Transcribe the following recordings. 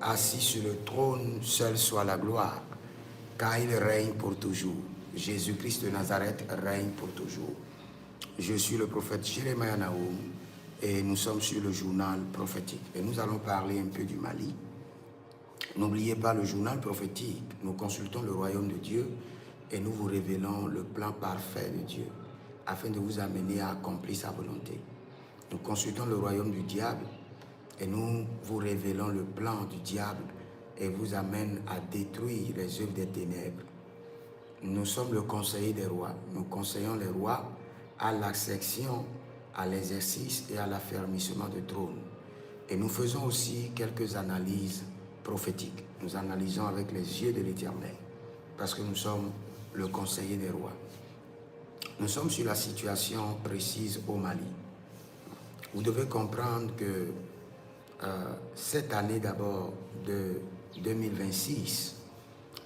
assis sur le trône, seul soit la gloire, car il règne pour toujours. Jésus-Christ de Nazareth règne pour toujours. Je suis le prophète Jérémie Naoum et nous sommes sur le journal prophétique. Et nous allons parler un peu du Mali. N'oubliez pas le journal prophétique. Nous consultons le royaume de Dieu et nous vous révélons le plan parfait de Dieu afin de vous amener à accomplir sa volonté. Nous consultons le royaume du diable et nous vous révélons le plan du diable et vous amène à détruire les œuvres des ténèbres. Nous sommes le conseiller des rois. Nous conseillons les rois à l'accession, à l'exercice et à l'affermissement de trône. Et nous faisons aussi quelques analyses prophétiques. Nous analysons avec les yeux de l'Éternel parce que nous sommes le conseiller des rois. Nous sommes sur la situation précise au Mali. Vous devez comprendre que cette année d'abord de 2026,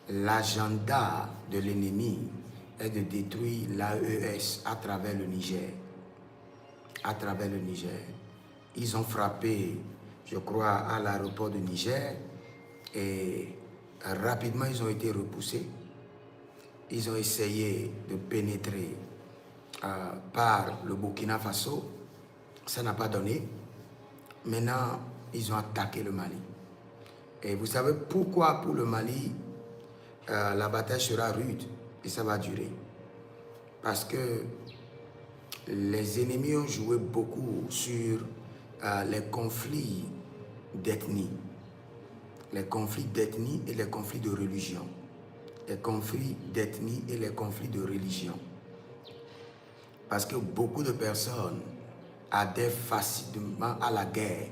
l'agenda de l'ennemi est de détruire l'AES à travers le Niger. À travers le Niger. Ils ont frappé, je crois, à l'aéroport de Niger et rapidement ils ont été repoussés. Ils ont essayé de pénétrer par le Burkina Faso. Ça n'a pas donné. Maintenant, ils ont attaqué le Mali. Et vous savez pourquoi pour le Mali, la bataille sera rude et ça va durer. Parce que les ennemis ont joué beaucoup sur les conflits d'ethnie. Les conflits d'ethnie et les conflits de religion. Les conflits d'ethnie et les conflits de religion. Parce que beaucoup de personnes adhèrent facilement à la guerre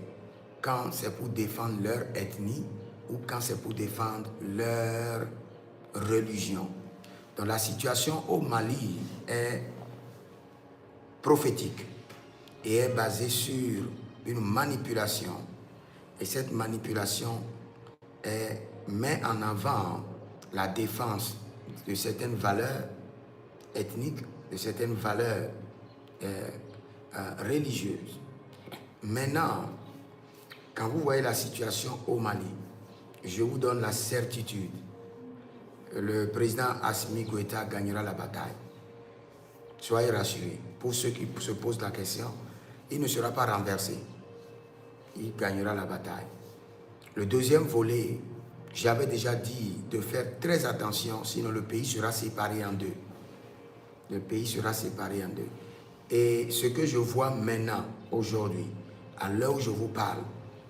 quand c'est pour défendre leur ethnie ou quand c'est pour défendre leur religion. Donc la situation au Mali est prophétique et est basée sur une manipulation. Et cette manipulation met en avant la défense de certaines valeurs ethniques, de certaines valeurs religieuses. Maintenant, quand vous voyez la situation au Mali, je vous donne la certitude, le président Assimi Goïta gagnera la bataille. Soyez rassurés. Pour ceux qui se posent la question, il ne sera pas renversé. Il gagnera la bataille. Le deuxième volet, j'avais déjà dit de faire très attention, sinon le pays sera séparé en deux. Le pays sera séparé en deux. Et ce que je vois maintenant, aujourd'hui, à l'heure où je vous parle,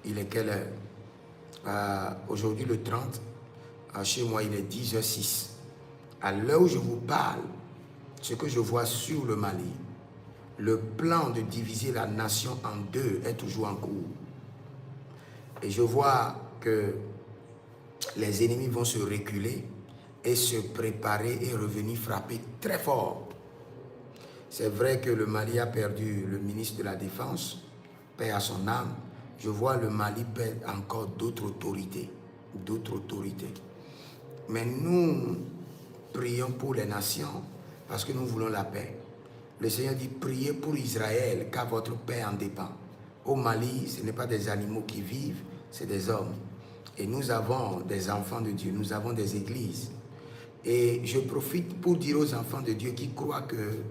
il est quelle heure? Aujourd'hui le 30, chez moi il est 10h06. À l'heure où je vous parle, ce que je vois sur le Mali, le plan de diviser la nation en deux est toujours en cours. Et je vois que les ennemis vont se reculer et se préparer et revenir frapper très fort. C'est vrai que le Mali a perdu le ministre de la Défense, paix à son âme. Je vois le Mali perdre encore d'autres autorités. Mais nous prions pour les nations parce que nous voulons la paix. Le Seigneur dit, priez pour Israël, car votre paix en dépend. Au Mali, ce n'est pas des animaux qui vivent, c'est des hommes. Et nous avons des enfants de Dieu, nous avons des églises. Et je profite pour dire aux enfants de Dieu qui croient que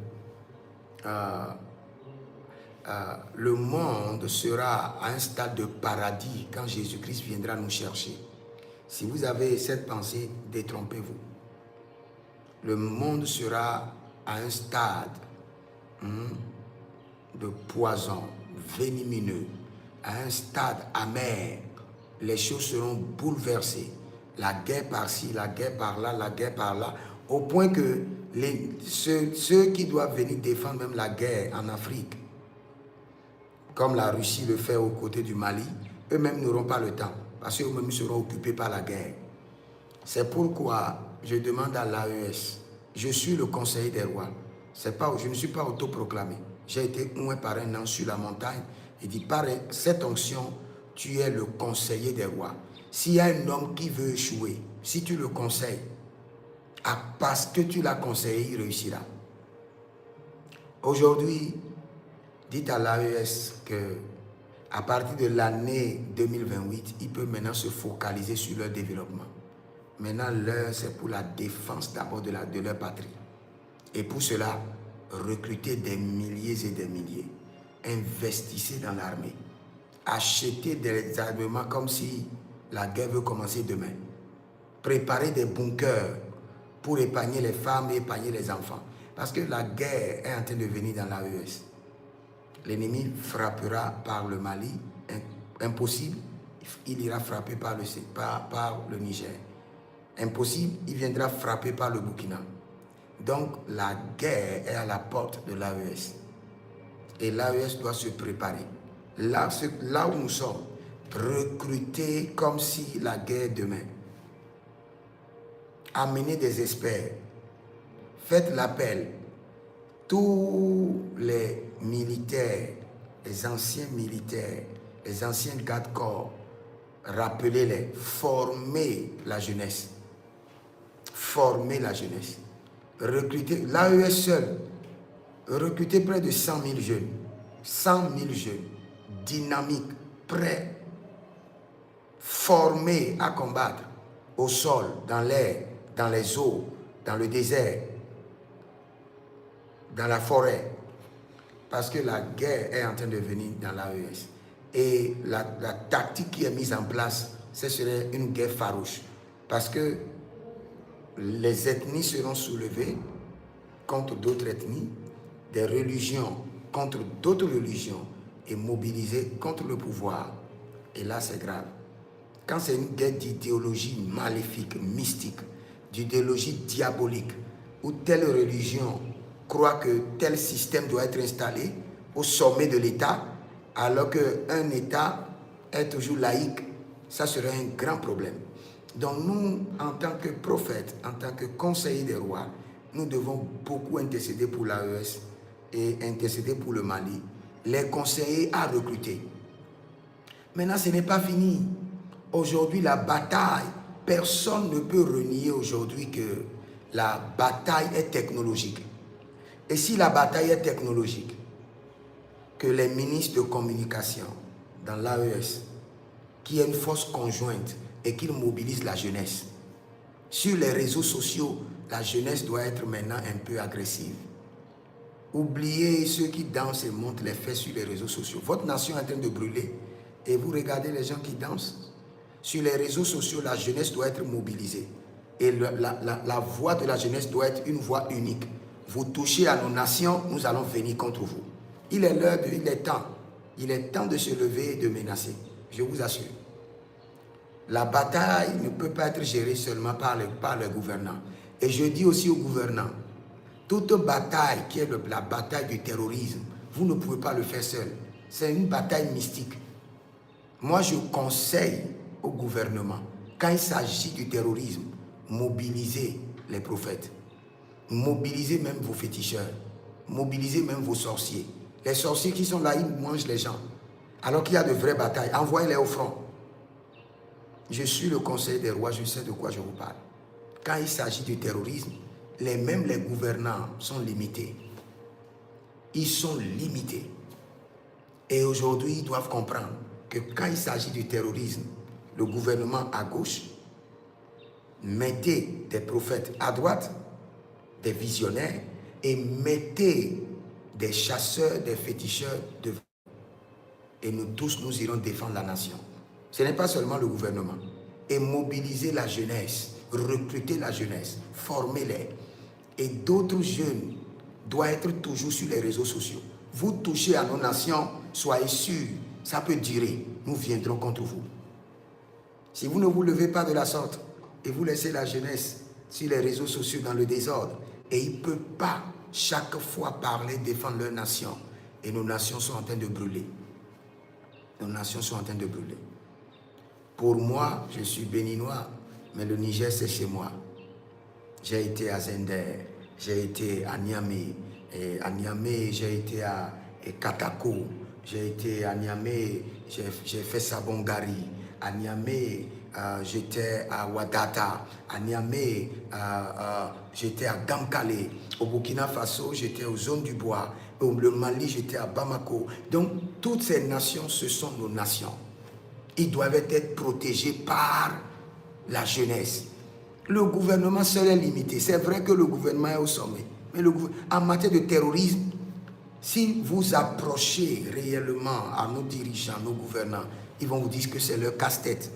le monde sera à un stade de paradis quand Jésus-Christ viendra nous chercher. Si vous avez cette pensée, détrompez-vous. Le monde sera à un stade de poison, venimeux, à un stade amer. Les choses seront bouleversées. La guerre par-ci, la guerre par-là, la guerre par-là, au point que ceux qui doivent venir défendre même la guerre en Afrique, comme la Russie le fait aux côtés du Mali, eux-mêmes n'auront pas le temps, parce qu'eux-mêmes seront occupés par la guerre. C'est pourquoi je demande à l'AES, je suis le conseiller des rois, je ne suis pas autoproclamé, j'ai été oint par un ange sur la montagne, et dit, par cette onction, tu es le conseiller des rois. S'il y a un homme qui veut échouer, si tu le conseilles, parce que tu l'as conseillé, il réussira. Aujourd'hui, dites à l'AES que À partir de l'année 2028, ils peuvent maintenant se focaliser sur leur développement. Maintenant, l'heure, c'est pour la défense d'abord de leur patrie. Et pour cela, recrutez des milliers et des milliers. Investissez dans l'armée. Achetez des armements comme si la guerre veut commencer demain. Préparez des bunkers pour épargner les femmes et épargner les enfants. Parce que la guerre est en train de venir dans l'AES. L'ennemi frappera par le Mali, impossible, il ira frapper par le Niger. Impossible, il viendra frapper par le Burkina. Donc la guerre est à la porte de l'AES. Et l'AES doit se préparer. Là où nous sommes, recruter comme si la guerre demain. Amenez des experts. Faites l'appel. Tous les militaires, les anciens militaires, les anciens gardes-corps, rappelez-les, formez la jeunesse. Formez la jeunesse. Recrutez, l'AES seul, recrutez près de 100 000 jeunes. 100 000 jeunes, dynamiques, prêts, formés à combattre au sol, dans l'air, dans les eaux, dans le désert, dans la forêt, parce que la guerre est en train de venir dans l'AES. Et la tactique qui est mise en place, ce serait une guerre farouche, parce que les ethnies seront soulevées contre d'autres ethnies, des religions contre d'autres religions, et mobilisées contre le pouvoir. Et là, c'est grave. Quand c'est une guerre d'idéologie maléfique, mystique, d'idéologie diabolique, où telle religion croit que tel système doit être installé au sommet de l'État, alors qu'un État est toujours laïque, ça serait un grand problème. Donc nous, en tant que prophètes, en tant que conseillers des rois, nous devons beaucoup intercéder pour l'AES et intercéder pour le Mali, les conseiller à recruter. Maintenant, ce n'est pas fini. Aujourd'hui, la bataille, personne ne peut renier aujourd'hui que la bataille est technologique. Et si la bataille est technologique, que les ministres de communication dans l'AES, qui est une force conjointe et qu'ils mobilisent la jeunesse, sur les réseaux sociaux, la jeunesse doit être maintenant un peu agressive. Oubliez ceux qui dansent et montrent les faits sur les réseaux sociaux. Votre nation est en train de brûler et vous regardez les gens qui dansent. Sur les réseaux sociaux, la jeunesse doit être mobilisée. Et la voix de la jeunesse doit être une voix unique. Vous touchez à nos nations, nous allons venir contre vous. Il est l'heure, il est temps. Il est temps de se lever et de menacer. Je vous assure. La bataille ne peut pas être gérée seulement par les gouvernants. Et je dis aussi aux gouvernants, toute bataille qui est la bataille du terrorisme, vous ne pouvez pas le faire seul. C'est une bataille mystique. Moi, je conseille au gouvernement, quand il s'agit du terrorisme, mobilisez les prophètes. Mobilisez même vos féticheurs. Mobilisez même vos sorciers. Les sorciers qui sont là, ils mangent les gens. Alors qu'il y a de vraies batailles, envoyez-les au front. Je suis le conseiller des rois, je sais de quoi je vous parle. Quand il s'agit du terrorisme, même les gouvernants sont limités. Ils sont limités. Et aujourd'hui, ils doivent comprendre que quand il s'agit du terrorisme, le gouvernement à gauche, mettez des prophètes à droite, des visionnaires, et mettez des chasseurs, des féticheurs devant. Et nous tous, nous irons défendre la nation. Ce n'est pas seulement le gouvernement. Et mobiliser la jeunesse, recruter la jeunesse, former-les. Et d'autres jeunes doivent être toujours sur les réseaux sociaux. Vous touchez à nos nations, soyez sûrs, ça peut durer. Nous viendrons contre vous. Si vous ne vous levez pas de la sorte et vous laissez la jeunesse sur les réseaux sociaux dans le désordre, et ils ne peuvent pas chaque fois parler, défendre leur nation. Et nos nations sont en train de brûler. Nos nations sont en train de brûler. Pour moi, je suis béninois, mais le Niger, c'est chez moi. J'ai été à Zender, j'ai été à Niamey. Et à Niamey, j'ai été à Katako. J'ai été à Niamey, j'ai fait Sabongari. À Niamey, j'étais à Wadata. À Niamey, j'étais à Gamkale. Au Burkina Faso, j'étais aux zones du bois. Le Mali, j'étais à Bamako. Donc, toutes ces nations, ce sont nos nations. Ils doivent être protégés par la jeunesse. Le gouvernement seul est limité. C'est vrai que le gouvernement est au sommet. Mais en matière de terrorisme, si vous approchez réellement à nos dirigeants, nos gouvernants, ils vont vous dire que c'est leur casse-tête.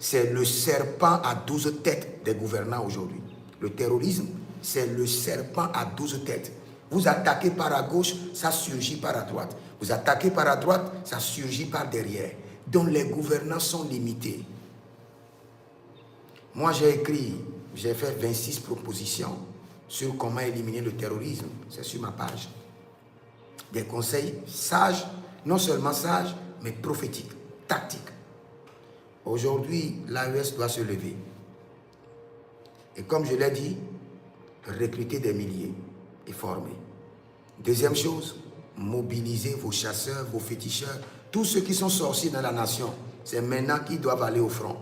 C'est le serpent à 12 têtes des gouvernants aujourd'hui. Le terrorisme, c'est le serpent à 12 têtes. Vous attaquez par à gauche, ça surgit par à droite. Vous attaquez par à droite, ça surgit par derrière. Donc les gouvernants sont limités. Moi j'ai fait 26 propositions sur comment éliminer le terrorisme. C'est sur ma page. Des conseils sages, non seulement sages, mais prophétiques, tactiques. Aujourd'hui, l'AES doit se lever. Et comme je l'ai dit, recruter des milliers et former. Deuxième chose, mobiliser vos chasseurs, vos féticheurs, tous ceux qui sont sorciers dans la nation. C'est maintenant qu'ils doivent aller au front.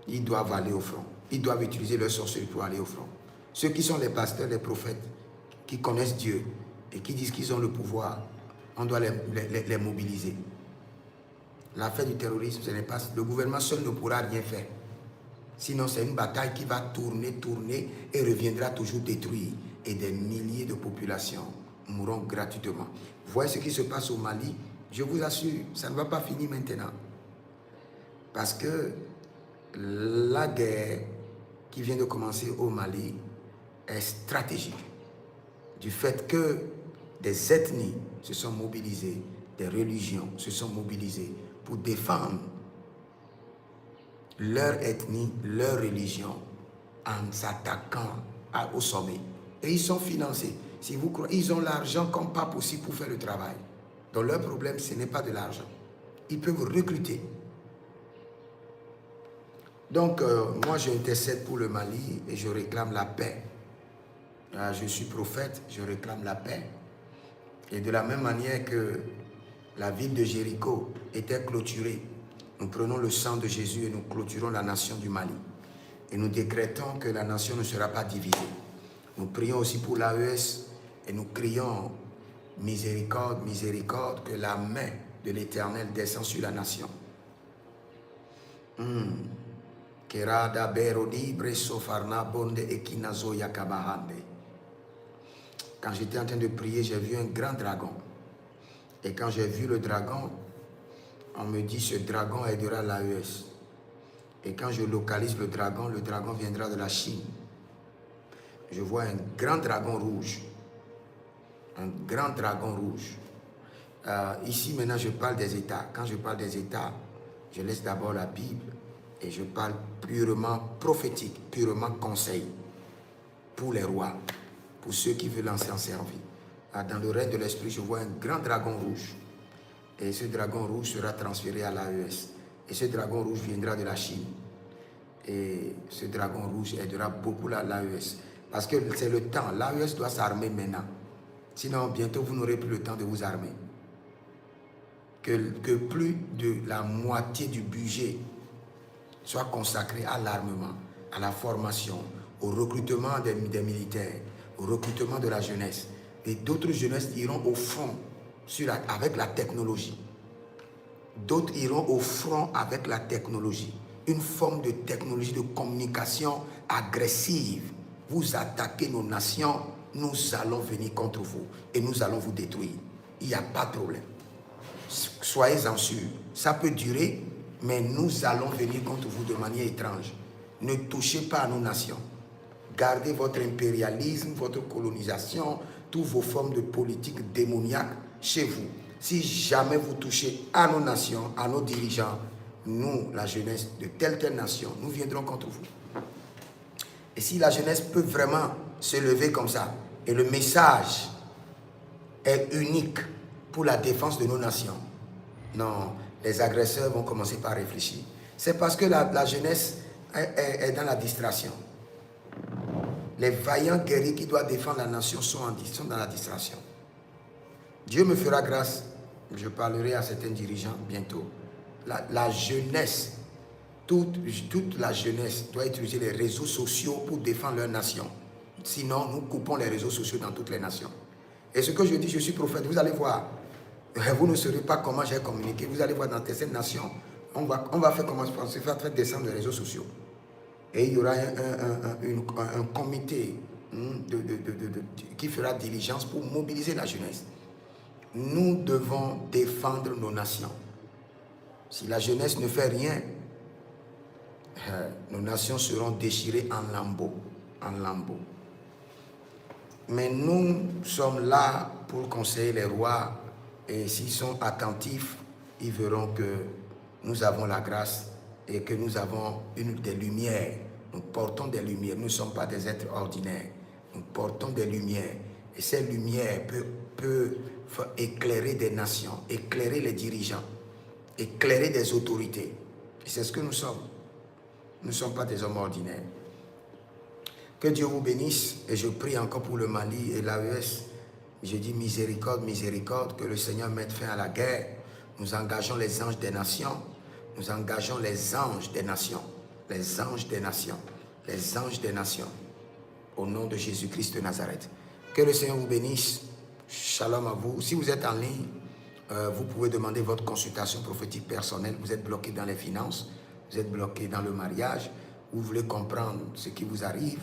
Ils doivent aller au front. Ils doivent utiliser leur sorcellerie pour aller au front. Ceux qui sont les pasteurs, les prophètes, qui connaissent Dieu et qui disent qu'ils ont le pouvoir, on doit les mobiliser. L'affaire du terrorisme, ce n'est pas... Le gouvernement seul ne pourra rien faire. Sinon, c'est une bataille qui va tourner et reviendra toujours détruire. Et des milliers de populations mourront gratuitement. Vous voyez ce qui se passe au Mali? Je vous assure, ça ne va pas finir maintenant. Parce que la guerre qui vient de commencer au Mali est stratégique. Du fait que des ethnies se sont mobilisées, des religions se sont mobilisées pour défendre leur ethnie, leur religion, en s'attaquant au sommet. Et ils sont financés. Si vous croyez, ils ont l'argent comme pas possible pour faire le travail. Donc leur problème, ce n'est pas de l'argent. Ils peuvent recruter. Donc, moi, j'intercède pour le Mali et je réclame la paix. Je suis prophète, je réclame la paix. Et de la même manière que la ville de Jéricho était clôturée, nous prenons le sang de Jésus et nous clôturons la nation du Mali. Et nous décrétons que la nation ne sera pas divisée. Nous prions aussi pour l'AES et nous crions miséricorde, miséricorde, que la main de l'Éternel descend sur la nation. Kerada berodi breso farna bonde ekinazo yakabahande. Quand j'étais en train de prier, j'ai vu un grand dragon. Et quand j'ai vu le dragon, on me dit ce dragon aidera l'AES. Et quand je localise le dragon viendra de la Chine. Je vois un grand dragon rouge. Un grand dragon rouge. Ici maintenant je parle des États. Quand je parle des États, je laisse d'abord la Bible et je parle purement prophétique, purement conseil pour les rois, pour ceux qui veulent s'en servir. Dans le règne de l'esprit, je vois un grand dragon rouge. Et ce dragon rouge sera transféré à l'AES. Et ce dragon rouge viendra de la Chine. Et ce dragon rouge aidera beaucoup l'AES. Parce que c'est le temps. L'AES doit s'armer maintenant. Sinon, bientôt, vous n'aurez plus le temps de vous armer. Que plus de la moitié du budget soit consacré à l'armement, à la formation, au recrutement des militaires, au recrutement de la jeunesse. Et d'autres jeunesses iront au front avec la technologie. D'autres iront au front avec la technologie. Une forme de technologie de communication agressive. Vous attaquez nos nations, nous allons venir contre vous et nous allons vous détruire. Il n'y a pas de problème. Soyez-en sûrs. Ça peut durer, mais nous allons venir contre vous de manière étrange. Ne touchez pas à nos nations. Gardez votre impérialisme, votre colonisation, toutes vos formes de politique démoniaque chez vous. Si jamais vous touchez à nos nations, à nos dirigeants, nous, la jeunesse de telle nation, nous viendrons contre vous. Et si la jeunesse peut vraiment se lever comme ça, et le message est unique pour la défense de nos nations, non, les agresseurs vont commencer par réfléchir. C'est parce que la jeunesse est dans la distraction. Les vaillants guerriers qui doivent défendre la nation sont dans la distraction. Dieu me fera grâce, je parlerai à certains dirigeants bientôt. La jeunesse, toute la jeunesse doit utiliser les réseaux sociaux pour défendre leur nation. Sinon, nous coupons les réseaux sociaux dans toutes les nations. Et ce que je dis, je suis prophète, vous allez voir. Vous ne saurez pas comment j'ai communiqué. Vous allez voir dans cette nation, on va faire comment se faire descendre les réseaux sociaux. Et il y aura un comité qui fera diligence pour mobiliser la jeunesse. Nous devons défendre nos nations. Si la jeunesse ne fait rien, nos nations seront déchirées en lambeaux. Mais nous sommes là pour conseiller les rois, et s'ils sont attentifs, ils verront que nous avons la grâce et que nous avons des lumières. Nous portons des lumières. Nous ne sommes pas des êtres ordinaires. Nous portons des lumières. Et ces lumières peuvent éclairer des nations, éclairer les dirigeants, éclairer des autorités. Et c'est ce que nous sommes. Nous ne sommes pas des hommes ordinaires. Que Dieu vous bénisse. Et je prie encore pour le Mali et l'AES. Je dis miséricorde, miséricorde. Que le Seigneur mette fin à la guerre. Nous engageons les anges des nations. Nous engageons les anges des nations. Les anges des nations. Les anges des nations. Au nom de Jésus-Christ de Nazareth. Que le Seigneur vous bénisse. Shalom à vous. Si vous êtes en ligne, vous pouvez demander votre consultation prophétique personnelle. Vous êtes bloqué dans les finances. Vous êtes bloqué dans le mariage. Vous voulez comprendre ce qui vous arrive.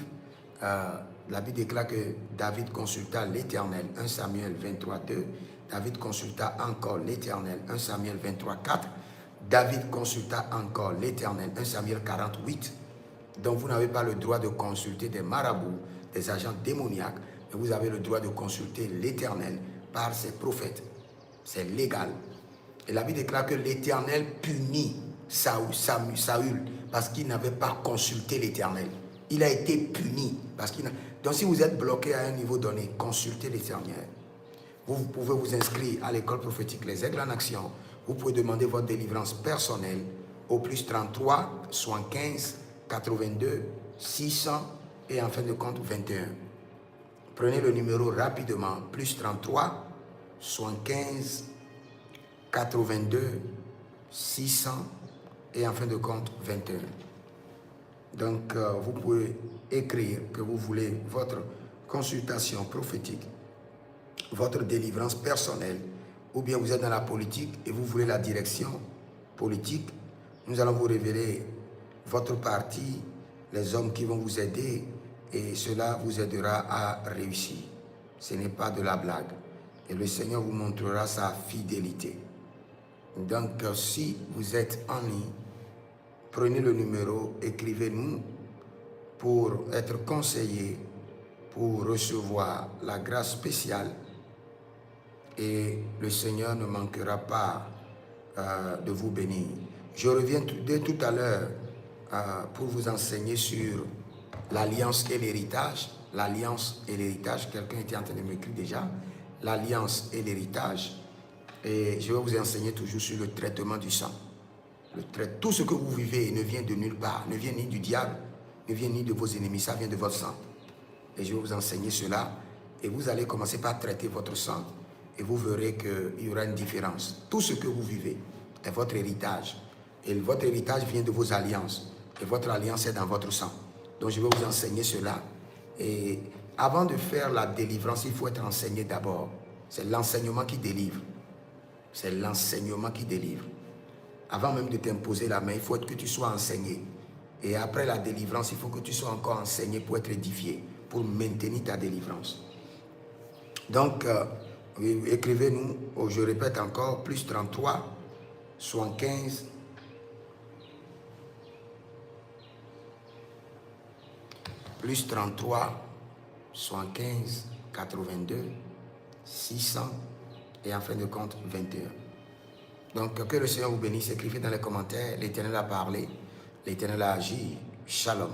La Bible déclare que David consulta l'Éternel. 1 Samuel 23, 2. David consulta encore l'Éternel. 1 Samuel 23, 4. David consulta encore l'Éternel. 1 Samuel 48. Donc vous n'avez pas le droit de consulter des marabouts, des agents démoniaques, mais vous avez le droit de consulter l'Éternel par ses prophètes. C'est légal. Et la Bible déclare que l'Éternel punit Saül parce qu'il n'avait pas consulté l'Éternel. Il a été puni. Donc si vous êtes bloqué à un niveau donné, consultez l'Éternel. Vous pouvez vous inscrire à l'école prophétique Les Aigles en Action. Vous pouvez demander votre délivrance personnelle au plus 33 75 82 600 et en fin de compte 21. Prenez le numéro rapidement, plus 33 75 82 600 et en fin de compte 21. Donc vous pouvez écrire que vous voulez votre consultation prophétique, votre délivrance personnelle, ou bien vous êtes dans la politique et vous voulez la direction politique. Nous allons vous révéler votre parti, les hommes qui vont vous aider, et cela vous aidera à réussir. Ce n'est pas de la blague. Et le Seigneur vous montrera sa fidélité. Donc, si vous êtes en ligne, prenez le numéro, écrivez-nous pour être conseillé, pour recevoir la grâce spéciale. Et le Seigneur ne manquera pas de vous bénir. Je reviens dès tout à l'heure pour vous enseigner sur l'alliance et l'héritage. L'alliance et l'héritage, quelqu'un était en train de m'écrire déjà. L'alliance et l'héritage. Et je vais vous enseigner toujours sur le traitement du sang. Tout ce que vous vivez ne vient de nulle part, ne vient ni du diable, ne vient ni de vos ennemis, ça vient de votre sang. Et je vais vous enseigner cela. Et vous allez commencer par traiter votre sang. Et vous verrez qu'il y aura une différence. Tout ce que vous vivez est votre héritage. Et votre héritage vient de vos alliances. Et votre alliance est dans votre sang. Donc je vais vous enseigner cela. Et avant de faire la délivrance, il faut être enseigné d'abord. C'est l'enseignement qui délivre. C'est l'enseignement qui délivre. Avant même de t'imposer la main, il faut que tu sois enseigné. Et après la délivrance, il faut que tu sois encore enseigné pour être édifié, pour maintenir ta délivrance. Donc, écrivez-nous, je répète encore, plus 33, 75, plus 33, 75, 82, 600 et en fin de compte 21. Donc que le Seigneur vous bénisse, écrivez dans les commentaires, l'Éternel a parlé, l'Éternel a agi, shalom.